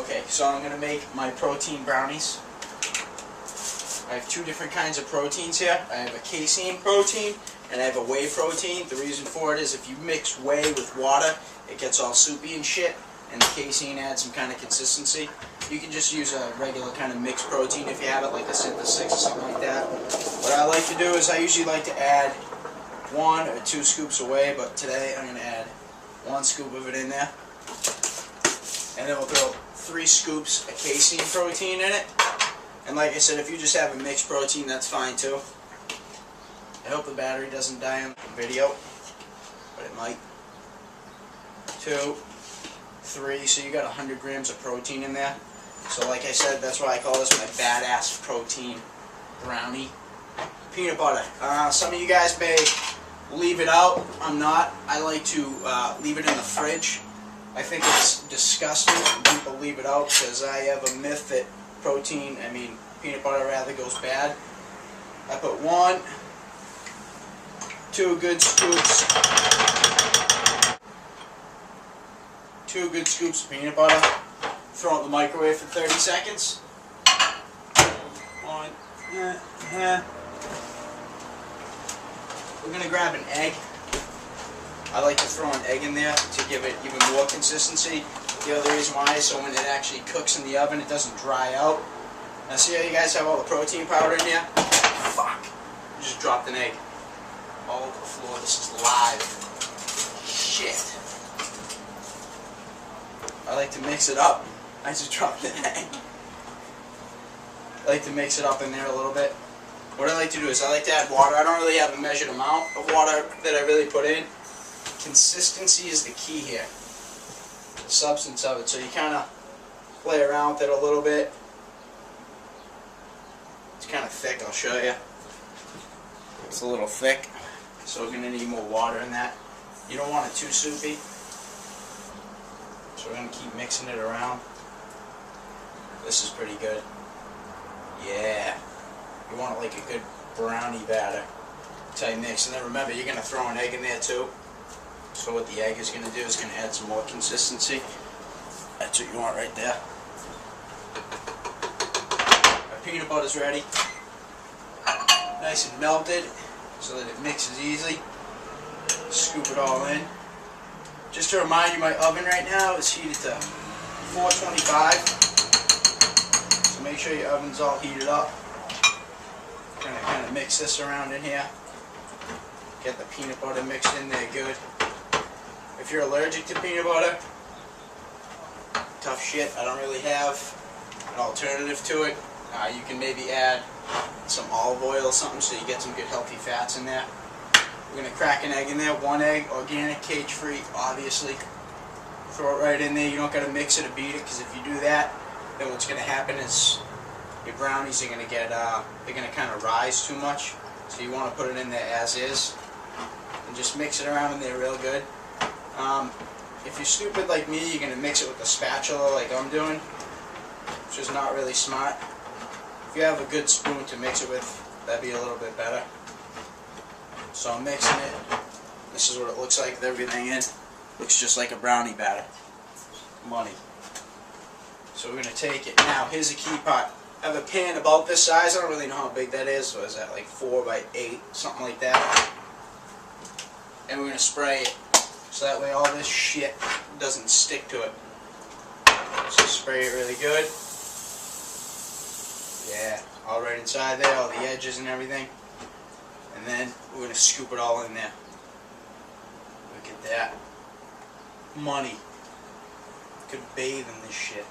Okay, so I'm going to make my protein brownies. I have two different kinds of proteins here. I have a casein protein and I have a whey protein. The reason for it is if you mix whey with water, it gets all soupy and shit, and the casein adds some kind of consistency. You can just use a regular kind of mixed protein if you have it, like a Synthesis or something like that. What I like to do is I usually like to add 1 or 2 scoops of whey, but today I'm going to add 1 scoop of it in there. And then we'll throw 3 scoops of casein protein in it. And like I said, if you just have a mixed protein, that's fine too. I hope the battery doesn't die on the video, but it might. 2, 3, so you got 100 grams of protein in there. So like I said, that's why I call this my badass protein brownie. Peanut butter. Some of you guys may leave it out. I'm not. I like to leave it in the fridge. I think it's disgusting when people leave it out because I have a myth that peanut butter rather goes bad. I put 1, 2 good scoops. 2 good scoops of peanut butter. Throw it in the microwave for 30 seconds. 1, We're going to grab an egg. I like to throw an egg in there to give it even more consistency. The other reason why is so when it actually cooks in the oven, it doesn't dry out. Now see how you guys have all the protein powder in here? Fuck! I just dropped an egg. All over the floor. This is live. Shit. I like to mix it up. I just dropped an egg. I like to mix it up in there a little bit. What I like to do is I like to add water. I don't really have a measured amount of water that I really put in. Consistency is the key here. The substance of it. So you kind of play around with it a little bit. It's kind of thick, I'll show you. It's a little thick, so we're going to need more water in that. You don't want it too soupy. So we're going to keep mixing it around. This is pretty good. Yeah. You want it like a good brownie batter. Until you mix. And then remember, you're going to throw an egg in there too. So what the egg is going to do is going to add some more consistency. That's what you want right there. Our peanut butter's ready. Nice and melted so that it mixes easily. Scoop it all in. Just to remind you, my oven right now is heated to 425. So make sure your oven's all heated up. Gonna kind of mix this around in here. Get the peanut butter mixed in there good. If you're allergic to peanut butter, tough shit. I don't really have an alternative to it. You can maybe add some olive oil or something so you get some good healthy fats in there. We're going to crack an egg in there. 1 egg, organic, cage-free, obviously. Throw it right in there. You don't got to mix it or beat it, because if you do that, then what's going to happen is your brownies are going to get, they're going to kind of rise too much. So you want to put it in there as is. And just mix it around in there real good. If you're stupid like me, you're going to mix it with a spatula like I'm doing, which is not really smart. If you have a good spoon to mix it with, that'd be a little bit better. So I'm mixing it. This is what it looks like with everything in. Looks just like a brownie batter. Money. So we're going to take it. Now, here's a key part. I have a pan about this size. I don't really know how big that is. So is that like 4 by 8? Something like that. And we're going to spray it. So that way all this shit doesn't stick to it. So spray it really good. Yeah, all right inside there, all the edges and everything. And then we're going to scoop it all in there. Look at that. Money. Could bathe in this shit.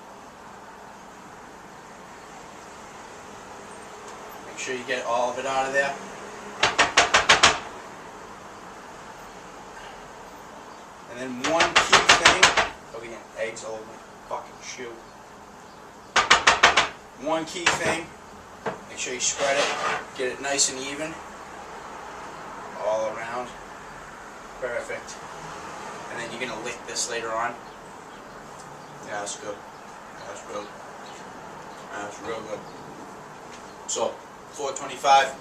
Make sure you get all of it out of there. And then one key thing, oh again, eggs all over my fucking shoe. One key thing, make sure you spread it, get it nice and even, all around, perfect. And then you're going to lick this later on. Yeah, that's good, that's good, that's real good. So, 425,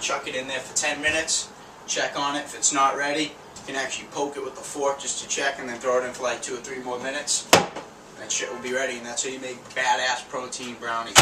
chuck it in there for 10 minutes. Check on it. If it's not ready, You can actually poke it with the fork just to check and then throw it in for like 2 or 3 more minutes. And that shit will be ready, and that's how you make badass protein brownies.